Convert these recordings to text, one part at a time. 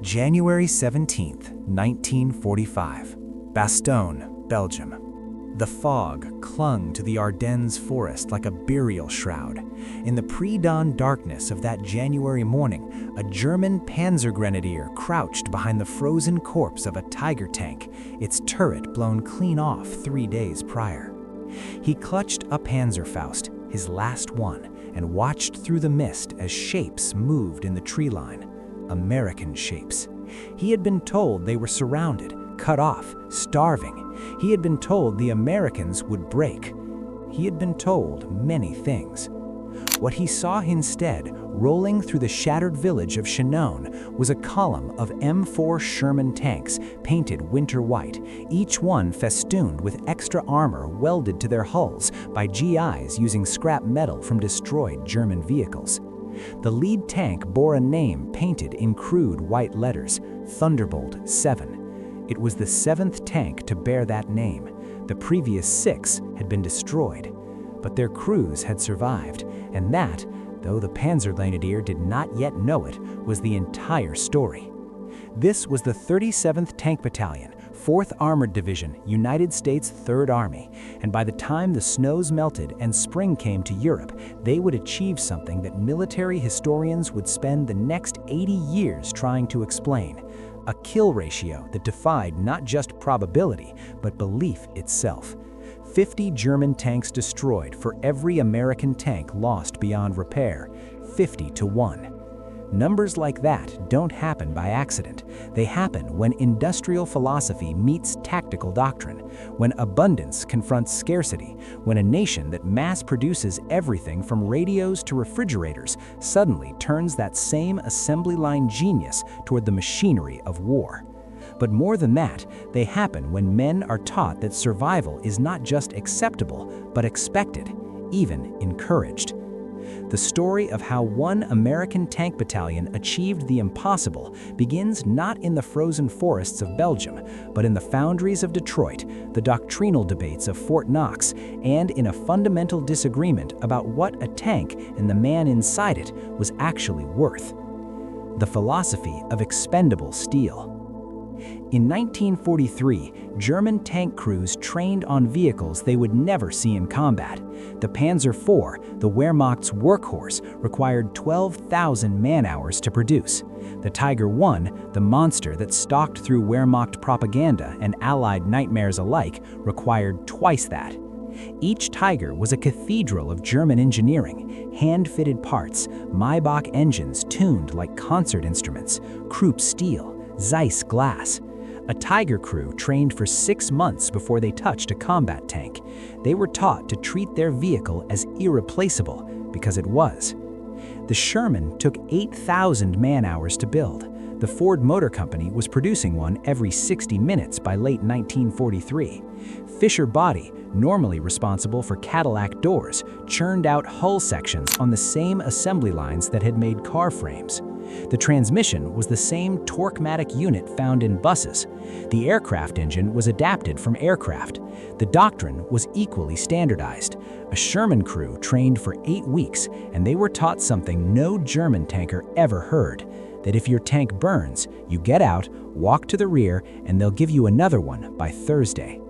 January 17th, 1945, Bastogne, Belgium. The fog clung to the Ardennes forest like a burial shroud. In the pre-dawn darkness of that January morning, a German Panzer grenadier crouched behind the frozen corpse of a Tiger tank, its turret blown clean off 3 days prior. He clutched a Panzerfaust, his last one, and watched through the mist as shapes moved in the tree line. American shapes. He had been told they were surrounded, cut off, starving. He had been told the Americans would break. He had been told many things. What he saw instead, rolling through the shattered village of Chinon, was a column of M4 Sherman tanks painted winter white, each one festooned with extra armor welded to their hulls by GIs using scrap metal from destroyed German vehicles. The lead tank bore a name painted in crude white letters, Thunderbolt 7. It was the 7th tank to bear that name. The previous 6 had been destroyed, but their crews had survived, and that, though the Panzergrenadier did not yet know it, was the entire story. This was the 37th Tank Battalion, 4th Armored Division, United States 3rd Army, and by the time the snows melted and spring came to Europe, they would achieve something that military historians would spend the next 80 years trying to explain: a kill ratio that defied not just probability, but belief itself. 50 German tanks destroyed for every American tank lost beyond repair, 50 to 1. Numbers like that don't happen by accident. They happen when industrial philosophy meets tactical doctrine, when abundance confronts scarcity, when a nation that mass produces everything from radios to refrigerators suddenly turns that same assembly line genius toward the machinery of war. But more than that, they happen when men are taught that survival is not just acceptable, but expected, even encouraged. The story of how one American tank battalion achieved the impossible begins not in the frozen forests of Belgium, but in the foundries of Detroit, the doctrinal debates of Fort Knox, and in a fundamental disagreement about what a tank and the man inside it was actually worth. The philosophy of expendable steel. In 1943, German tank crews trained on vehicles they would never see in combat. The Panzer IV, the Wehrmacht's workhorse, required 12,000 man-hours to produce. The Tiger I, the monster that stalked through Wehrmacht propaganda and Allied nightmares alike, required twice that. Each Tiger was a cathedral of German engineering, hand-fitted parts, Maybach engines tuned like concert instruments, Krupp steel, Zeiss glass. A Tiger crew trained for 6 months before they touched a combat tank. They were taught to treat their vehicle as irreplaceable, because it was. The Sherman took 8,000 man-hours to build. The Ford Motor Company was producing one every 60 minutes by late 1943. Fisher Body, normally responsible for Cadillac doors, churned out hull sections on the same assembly lines that had made car frames. The transmission was the same torquematic unit found in buses. The aircraft engine was adapted from aircraft. The doctrine was equally standardized. A Sherman crew trained for 8 weeks, and they were taught something no German tanker ever heard: that if your tank burns, you get out, walk to the rear, and they'll give you another one by Thursday.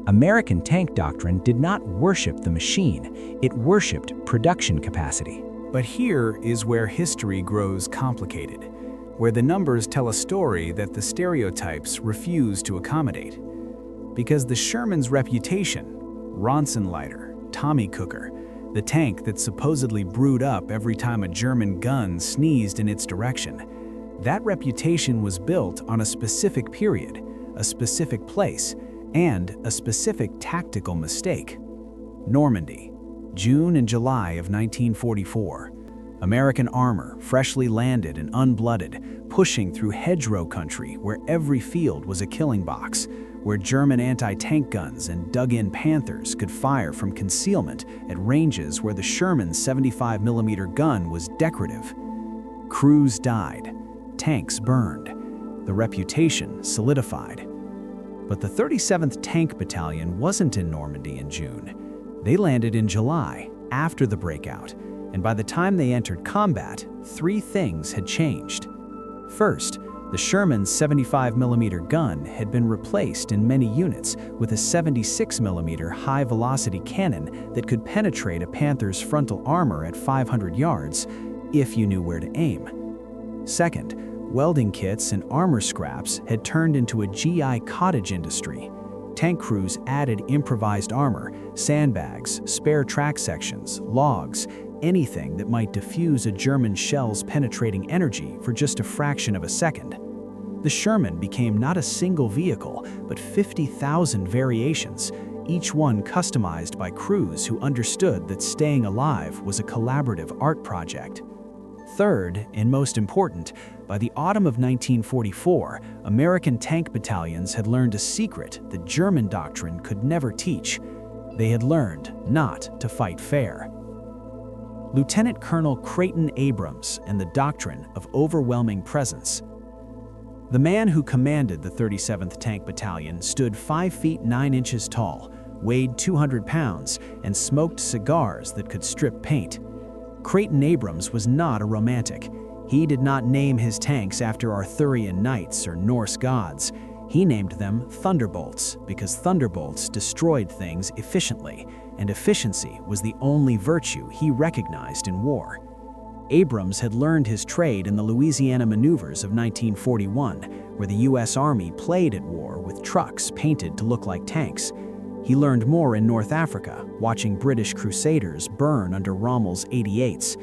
American tank doctrine did not worship the machine, it worshipped production capacity. But here is where history grows complicated, where the numbers tell a story that the stereotypes refuse to accommodate. Because the Sherman's reputation, Ronsenleiter, Tommy Cooker, the tank that supposedly brewed up every time a German gun sneezed in its direction, that reputation was built on a specific period, a specific place, and a specific tactical mistake. Normandy, June and July of 1944. American armor, freshly landed and unblooded, pushing through hedgerow country where every field was a killing box, where German anti-tank guns and dug-in Panthers could fire from concealment at ranges where the Sherman's 75mm gun was decorative. Crews died, tanks burned, the reputation solidified. But the 37th Tank Battalion wasn't in Normandy in June. They landed in July, after the breakout, and by the time they entered combat, 3 things had changed. First, The Sherman's 75mm gun had been replaced in many units with a 76mm high-velocity cannon that could penetrate a Panther's frontal armor at 500 yards if you knew where to aim. Second, welding kits and armor scraps had turned into a GI cottage industry. Tank crews added improvised armor, sandbags, spare track sections, logs, anything that might diffuse a German shell's penetrating energy for just a fraction of a second. The Sherman became not a single vehicle, but 50,000 variations, each one customized by crews who understood that staying alive was a collaborative art project. Third, and most important, by the autumn of 1944, American tank battalions had learned a secret that German doctrine could never teach. They had learned not to fight fair. Lieutenant Colonel Creighton Abrams and the doctrine of overwhelming presence. The man who commanded the 37th Tank Battalion stood 5 feet 9 inches tall, weighed 200 pounds, and smoked cigars that could strip paint. Creighton Abrams was not a romantic. He did not name his tanks after Arthurian knights or Norse gods. He named them Thunderbolts because Thunderbolts destroyed things efficiently, and efficiency was the only virtue he recognized in war. Abrams had learned his trade in the Louisiana maneuvers of 1941, where the U.S. Army played at war with trucks painted to look like tanks. He learned more in North Africa, watching British crusaders burn under Rommel's 88s.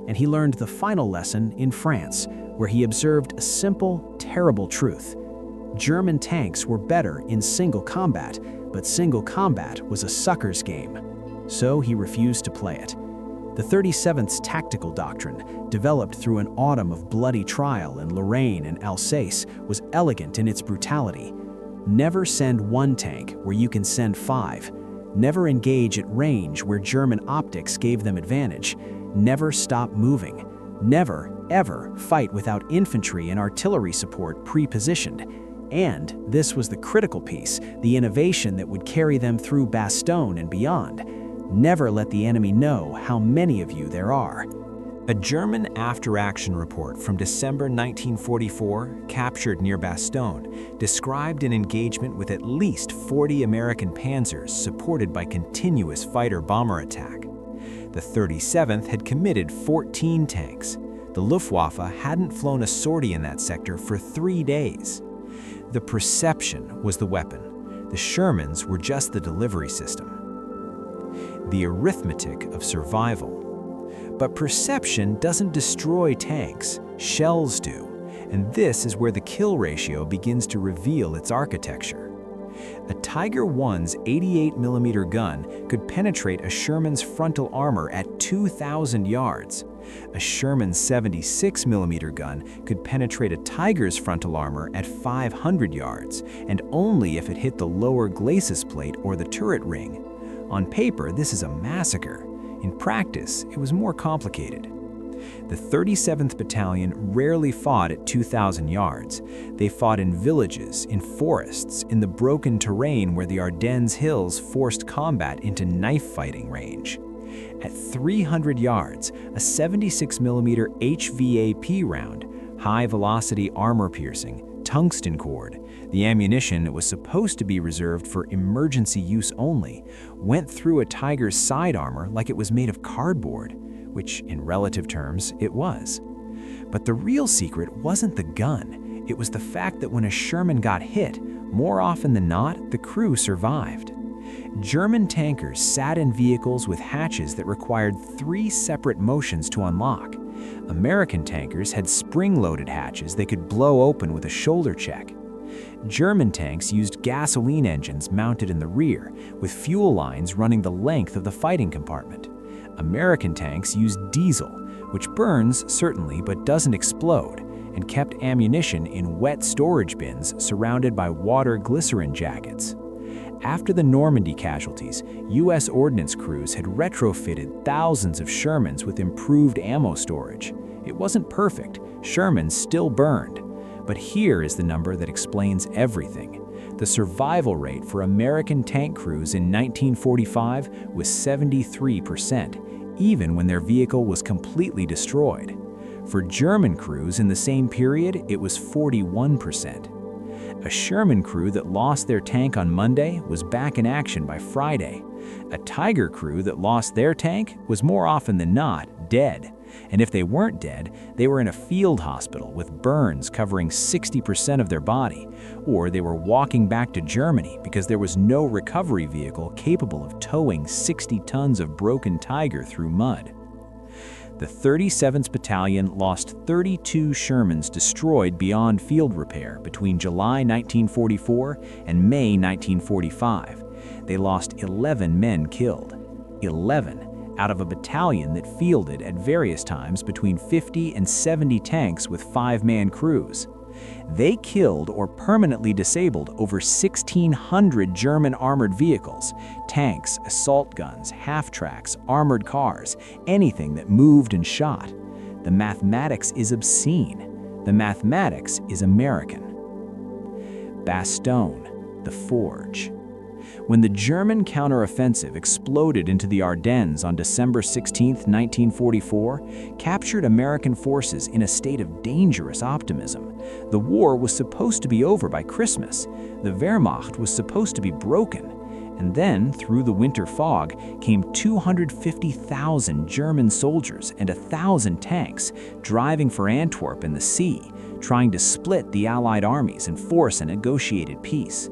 And he learned the final lesson in France, where he observed a simple, terrible truth. German tanks were better in single combat, but single combat was a sucker's game. So he refused to play it. The 37th's tactical doctrine, developed through an autumn of bloody trial in Lorraine and Alsace, was elegant in its brutality. Never send one tank where you can send 5. Never engage at range where German optics gave them advantage. Never stop moving. Never, ever fight without infantry and artillery support pre-positioned. And this was the critical piece, the innovation that would carry them through Bastogne and beyond. Never let the enemy know how many of you there are. A German after-action report from December 1944, captured near Bastogne, described an engagement with at least 40 American Panzers supported by continuous fighter-bomber attack. The 37th had committed 14 tanks. The Luftwaffe hadn't flown a sortie in that sector for 3 days. The perception was the weapon. The Shermans were just the delivery system. The arithmetic of survival. But perception doesn't destroy tanks, shells do, and this is where the kill ratio begins to reveal its architecture. A Tiger I's 88mm gun could penetrate a Sherman's frontal armor at 2,000 yards. A Sherman 76mm gun could penetrate a Tiger's frontal armor at 500 yards, and only if it hit the lower glacis plate or the turret ring. On paper, this is a massacre. In practice, it was more complicated. The 37th Battalion rarely fought at 2,000 yards. They fought in villages, in forests, in the broken terrain where the Ardennes hills forced combat into knife-fighting range. At 300 yards, a 76mm HVAP round, high-velocity armor-piercing, tungsten cord, the ammunition that was supposed to be reserved for emergency use only, went through a Tiger's side armor like it was made of cardboard, which in relative terms it was. But the real secret wasn't the gun, it was the fact that when a Sherman got hit, more often than not, the crew survived. German tankers sat in vehicles with hatches that required 3 separate motions to unlock. American tankers had spring-loaded hatches they could blow open with a shoulder check. German tanks used gasoline engines mounted in the rear, with fuel lines running the length of the fighting compartment. American tanks used diesel, which burns certainly but doesn't explode, and kept ammunition in wet storage bins surrounded by water glycerin jackets. After the Normandy casualties, U.S. ordnance crews had retrofitted thousands of Shermans with improved ammo storage. It wasn't perfect, Shermans still burned. But here is the number that explains everything. The survival rate for American tank crews in 1945 was 73%, even when their vehicle was completely destroyed. For German crews in the same period, it was 41%. A Sherman crew that lost their tank on Monday was back in action by Friday. A Tiger crew that lost their tank was more often than not dead. And if they weren't dead, they were in a field hospital with burns covering 60% of their body, or they were walking back to Germany because there was no recovery vehicle capable of towing 60 tons of broken Tiger through mud. The 37th Battalion lost 32 Shermans destroyed beyond field repair between July 1944 and May 1945. They lost 11 men killed. 11 out of a battalion that fielded at various times between 50 and 70 tanks with 5-man crews. They killed or permanently disabled over 1,600 German armored vehicles, tanks, assault guns, half-tracks, armored cars, anything that moved and shot. The mathematics is obscene. The mathematics is American. Bastogne, the Forge. When the German counteroffensive exploded into the Ardennes on December 16, 1944, captured American forces in a state of dangerous optimism. The war was supposed to be over by Christmas. The Wehrmacht was supposed to be broken. And then, through the winter fog, came 250,000 German soldiers and 1,000 tanks, driving for Antwerp and the sea, trying to split the Allied armies and force a negotiated peace.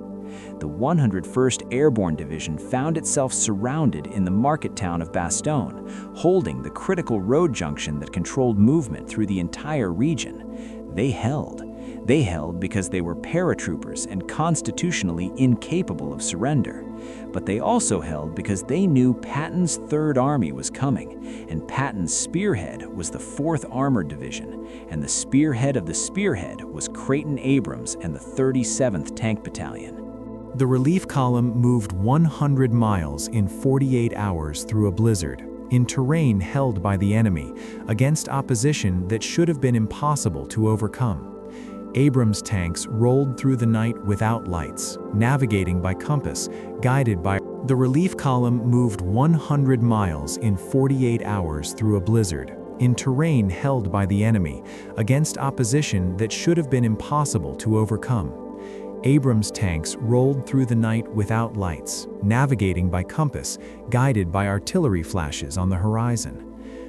The 101st Airborne Division found itself surrounded in the market town of Bastogne, holding the critical road junction that controlled movement through the entire region. They held. They held because they were paratroopers and constitutionally incapable of surrender. But they also held because they knew Patton's Third Army was coming, and Patton's spearhead was the 4th Armored Division, and the spearhead of the spearhead was Creighton Abrams and the 37th Tank Battalion. The relief column moved 100 miles in 48 hours through a blizzard, in terrain held by the enemy, against opposition that should have been impossible to overcome. Abrams tanks rolled through the night without lights, navigating by compass, guided by... The relief column moved 100 miles in 48 hours through a blizzard, in terrain held by the enemy, against opposition that should have been impossible to overcome. Abrams tanks rolled through the night without lights, navigating by compass, guided by artillery flashes on the horizon.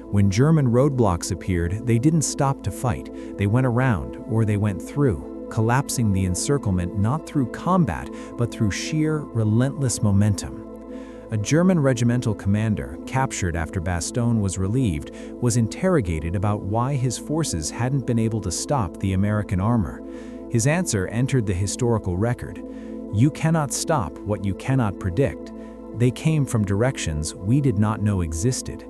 When German roadblocks appeared, they didn't stop to fight. They went around, or they went through, collapsing the encirclement not through combat, but through sheer, relentless momentum. A German regimental commander, captured after Bastogne was relieved, was interrogated about why his forces hadn't been able to stop the American armor. His answer entered the historical record. "You cannot stop what you cannot predict. They came from directions we did not know existed."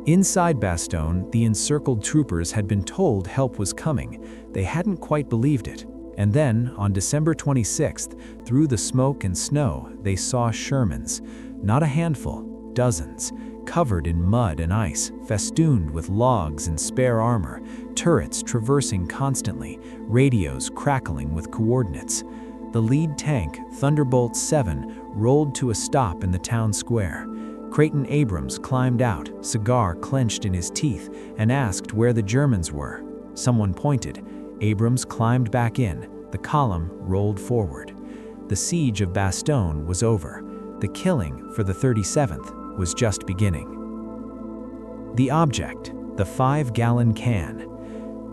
Inside Bastogne, the encircled troopers had been told help was coming. They hadn't quite believed it. And then, on December 26th, through the smoke and snow, they saw Shermans. Not a handful, dozens, covered in mud and ice, festooned with logs and spare armor, turrets traversing constantly, radios crackling with coordinates. The lead tank, Thunderbolt 7, rolled to a stop in the town square. Creighton Abrams climbed out, cigar clenched in his teeth, and asked where the Germans were. Someone pointed. Abrams climbed back in. The column rolled forward. The siege of Bastogne was over. The killing for the 37th was just beginning. The object, the 5-gallon can.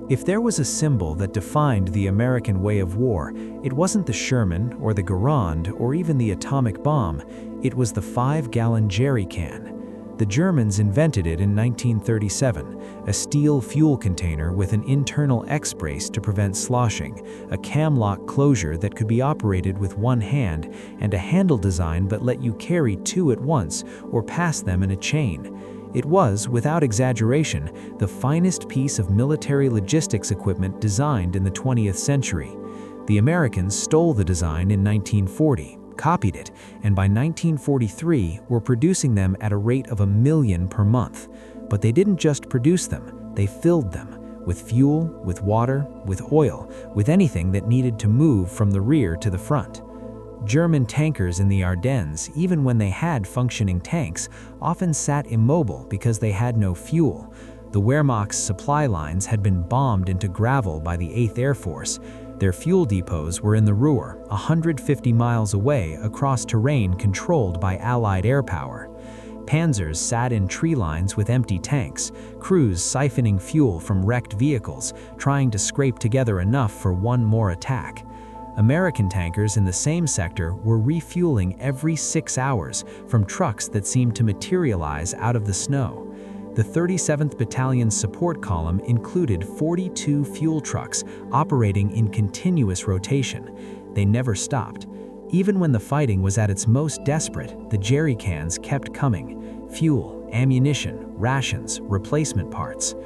If there was a symbol that defined the American way of war, it wasn't the Sherman or the Garand or even the atomic bomb. It was the 5-gallon jerry can. The Germans invented it in 1937, a steel fuel container with an internal X-brace to prevent sloshing, a cam-lock closure that could be operated with one hand, and a handle design that let you carry two at once or pass them in a chain. It was, without exaggeration, the finest piece of military logistics equipment designed in the 20th century. The Americans stole the design in 1940, copied it, and by 1943 were producing them at a rate of 1 million per month. But they didn't just produce them, they filled them with fuel, with water, with oil, with anything that needed to move from the rear to the front. German tankers in the Ardennes, even when they had functioning tanks, often sat immobile because they had no fuel. The Wehrmacht's supply lines had been bombed into gravel by the 8th Air Force. Their fuel depots were in the Ruhr, 150 miles away across terrain controlled by Allied air power. Panzers sat in tree lines with empty tanks, crews siphoning fuel from wrecked vehicles, trying to scrape together enough for one more attack. American tankers in the same sector were refueling every 6 hours from trucks that seemed to materialize out of the snow. The 37th Battalion's support column included 42 fuel trucks operating in continuous rotation. They never stopped. Even when the fighting was at its most desperate, the jerry cans kept coming. Fuel, ammunition, rations, replacement parts.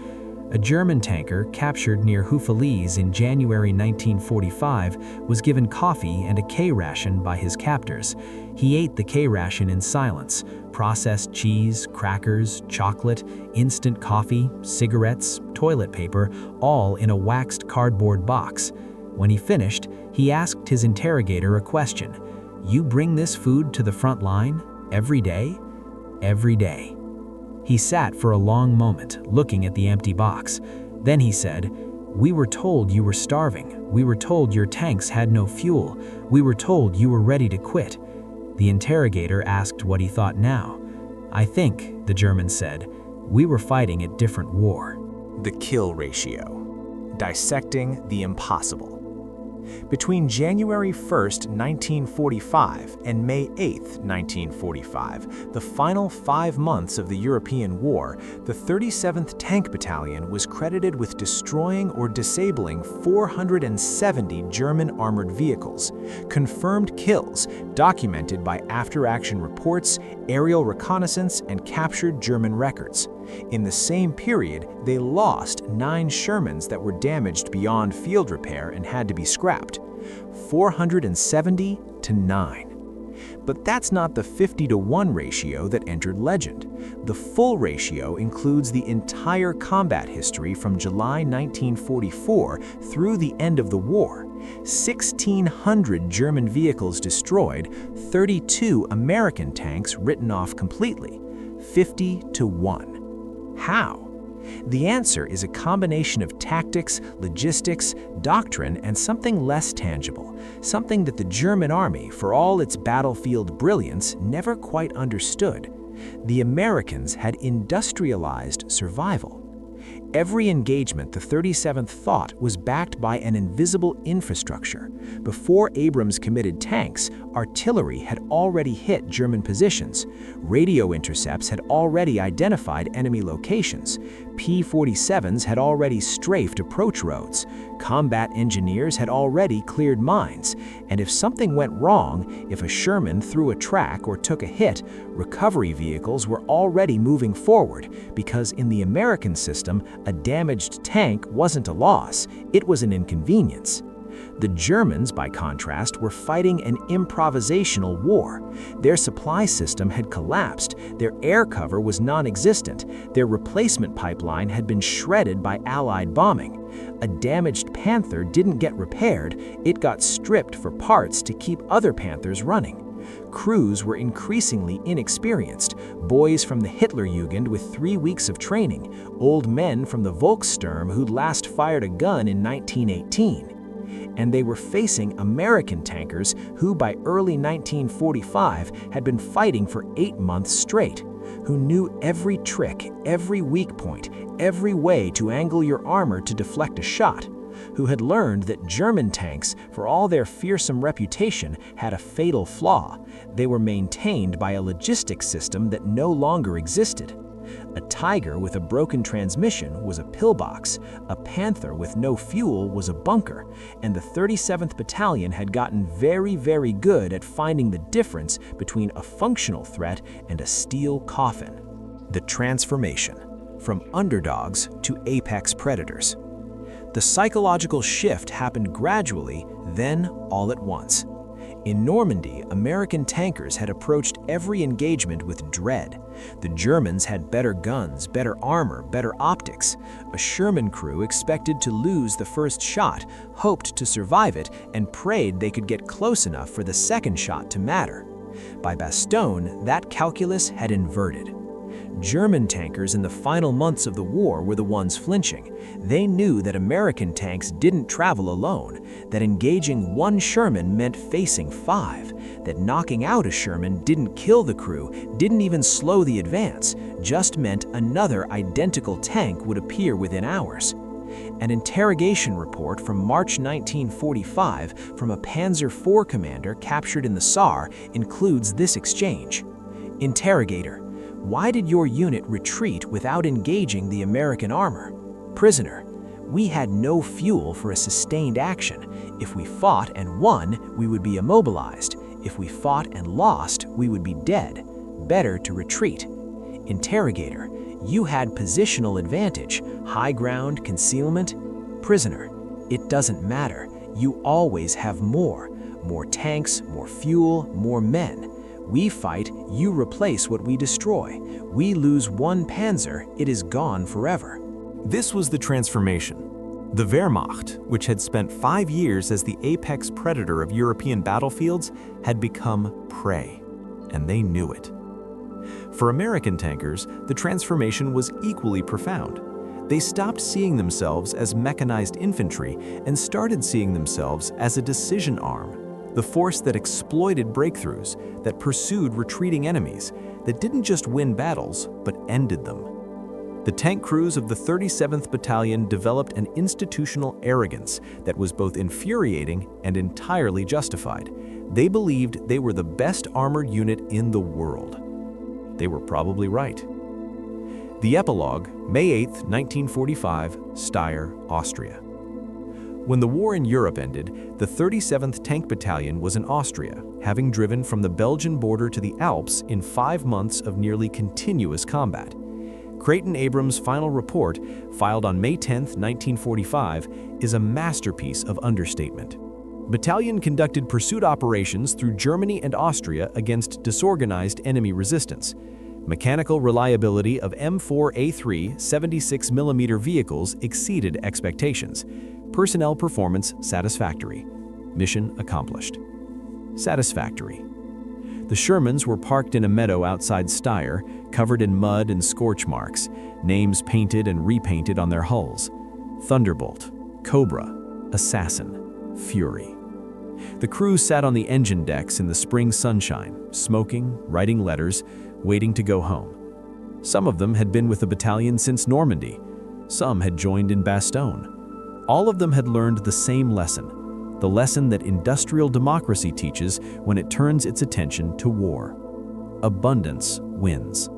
A German tanker captured near Houffalize in January 1945 was given coffee and a K-ration by his captors. He ate the K-ration in silence. Processed cheese, crackers, chocolate, instant coffee, cigarettes, toilet paper, all in a waxed cardboard box. When he finished, he asked his interrogator a question. "You bring this food to the front line? Every day?" "Every day." He sat for a long moment, looking at the empty box. Then he said, "We were told you were starving. We were told your tanks had no fuel. We were told you were ready to quit." The interrogator asked what he thought now. "I think," the German said, "we were fighting a different war." The kill ratio. Dissecting the impossible. Between January 1st, 1945 and May 8th, 1945, the final 5 months of the European War, the 37th Tank Battalion was credited with destroying or disabling 470 German armored vehicles. Confirmed kills, documented by after-action reports, aerial reconnaissance, and captured German records. In the same period, they lost 9 Shermans that were damaged beyond field repair and had to be scrapped. 470 to 9. But that's not the 50-to-1 ratio that entered legend. The full ratio includes the entire combat history from July 1944 through the end of the war. 1,600 German vehicles destroyed, 32 American tanks written off completely. 50 to 1. How? The answer is a combination of tactics, logistics, doctrine, and something less tangible, something that the German army, for all its battlefield brilliance, never quite understood. The Americans had industrialized survival. Every engagement the 37th fought was backed by an invisible infrastructure. Before Abrams committed tanks, artillery had already hit German positions. Radio intercepts had already identified enemy locations. P-47s had already strafed approach roads. Combat engineers had already cleared mines. And if something went wrong, if a Sherman threw a track or took a hit, recovery vehicles were already moving forward, because in the American system, a damaged tank wasn't a loss, it was an inconvenience. The Germans, by contrast, were fighting an improvisational war. Their supply system had collapsed, their air cover was non-existent, their replacement pipeline had been shredded by Allied bombing. A damaged Panther didn't get repaired, it got stripped for parts to keep other Panthers running. Crews were increasingly inexperienced, boys from the Hitlerjugend with 3 weeks of training, old men from the Volkssturm who'd last fired a gun in 1918. And they were facing American tankers who by early 1945 had been fighting for 8 months straight, who knew every trick, every weak point, every way to angle your armor to deflect a shot, who had learned that German tanks, for all their fearsome reputation, had a fatal flaw. They were maintained by a logistics system that no longer existed. A Tiger with a broken transmission was a pillbox, a Panther with no fuel was a bunker, and the 37th Battalion had gotten very, very good at finding the difference between a functional threat and a steel coffin. The transformation, from underdogs to apex predators. The psychological shift happened gradually, then all at once. In Normandy, American tankers had approached every engagement with dread. The Germans had better guns, better armor, better optics. A Sherman crew expected to lose the first shot, hoped to survive it, and prayed they could get close enough for the second shot to matter. By Bastogne, that calculus had inverted. German tankers in the final months of the war were the ones flinching. They knew that American tanks didn't travel alone, that engaging one Sherman meant facing 5, that knocking out a Sherman didn't kill the crew, didn't even slow the advance, just meant another identical tank would appear within hours. An interrogation report from March 1945 from a Panzer IV commander captured in the Saar includes this exchange. Interrogator: why did your unit retreat without engaging the American armor? Prisoner: we had no fuel for a sustained action. If we fought and won, we would be immobilized. If we fought and lost, we would be dead. Better to retreat. Interrogator: you had positional advantage, high ground, concealment. Prisoner: it doesn't matter. You always have more. More tanks, more fuel, more men. We fight, you replace what we destroy. We lose one Panzer, it is gone forever. This was the transformation. The Wehrmacht, which had spent 5 years as the apex predator of European battlefields, had become prey, and they knew it. For American tankers, the transformation was equally profound. They stopped seeing themselves as mechanized infantry and started seeing themselves as a decision arm, the force that exploited breakthroughs, that pursued retreating enemies, that didn't just win battles, but ended them. The tank crews of the 37th Battalion developed an institutional arrogance that was both infuriating and entirely justified. They believed they were the best armored unit in the world. They were probably right. The epilogue, May 8, 1945, Steyr, Austria. When the war in Europe ended, the 37th Tank Battalion was in Austria, having driven from the Belgian border to the Alps in 5 months of nearly continuous combat. Creighton Abrams' final report, filed on May 10, 1945, is a masterpiece of understatement. Battalion conducted pursuit operations through Germany and Austria against disorganized enemy resistance. Mechanical reliability of M4A3 76mm vehicles exceeded expectations. Personnel performance satisfactory. Mission accomplished. Satisfactory. The Shermans were parked in a meadow outside Steyr, covered in mud and scorch marks, names painted and repainted on their hulls. Thunderbolt, Cobra, Assassin, Fury. The crew sat on the engine decks in the spring sunshine, smoking, writing letters, waiting to go home. Some of them had been with the battalion since Normandy. Some had joined in Bastogne. All of them had learned the same lesson, the lesson that industrial democracy teaches when it turns its attention to war. Abundance wins.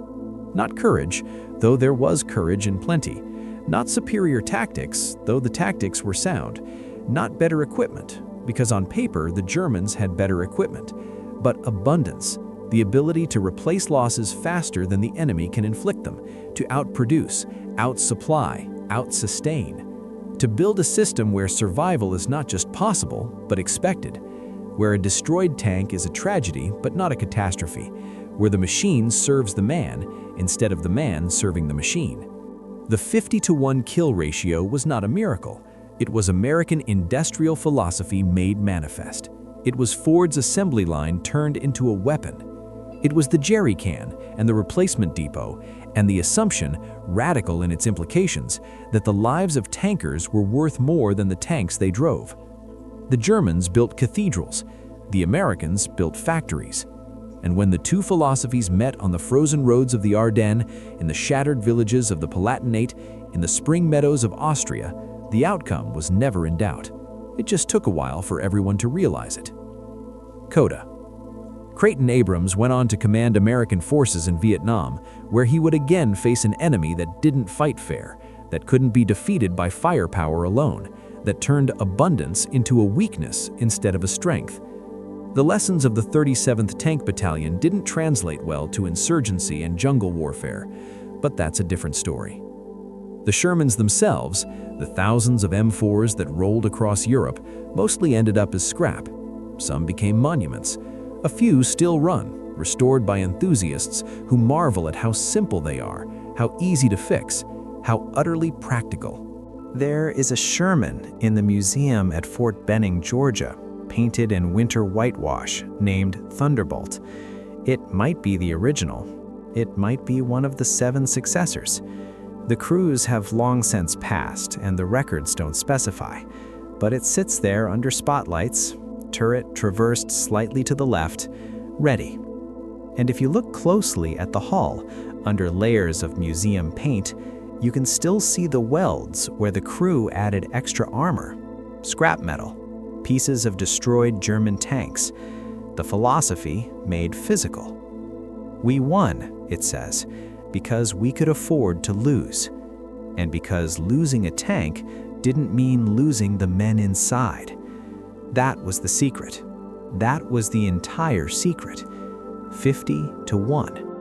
Not courage, though there was courage in plenty. Not superior tactics, though the tactics were sound. Not better equipment, because on paper the Germans had better equipment. But abundance, the ability to replace losses faster than the enemy can inflict them, to outproduce, outsupply, outsustain. To build a system where survival is not just possible, but expected, where a destroyed tank is a tragedy but not a catastrophe, where the machine serves the man instead of the man serving the machine. The 50-to-1 kill ratio was not a miracle. It was American industrial philosophy made manifest. It was Ford's assembly line turned into a weapon. It was the jerry can and the replacement depot, and the assumption, radical in its implications, that the lives of tankers were worth more than the tanks they drove. The Germans built cathedrals, the Americans built factories. And when the two philosophies met on the frozen roads of the Ardennes, in the shattered villages of the Palatinate, in the spring meadows of Austria, the outcome was never in doubt. It just took a while for everyone to realize it. Coda. Creighton Abrams went on to command American forces in Vietnam, where he would again face an enemy that didn't fight fair, that couldn't be defeated by firepower alone, that turned abundance into a weakness instead of a strength. The lessons of the 37th Tank Battalion didn't translate well to insurgency and jungle warfare, but that's a different story. The Shermans themselves, the thousands of M4s that rolled across Europe, mostly ended up as scrap. Some became monuments. A few still run, restored by enthusiasts who marvel at how simple they are, how easy to fix, how utterly practical. There is a Sherman in the museum at Fort Benning, Georgia, painted in winter whitewash, named Thunderbolt. It might be the original. It might be one of the 7 successors. The crews have long since passed, and the records don't specify, but it sits there under spotlights, turret traversed slightly to the left, ready. And if you look closely at the hull, under layers of museum paint, you can still see the welds where the crew added extra armor, scrap metal, pieces of destroyed German tanks. The philosophy made physical. We won, it says, because we could afford to lose, and because losing a tank didn't mean losing the men inside. That was the secret. That was the entire secret. 50 to 1.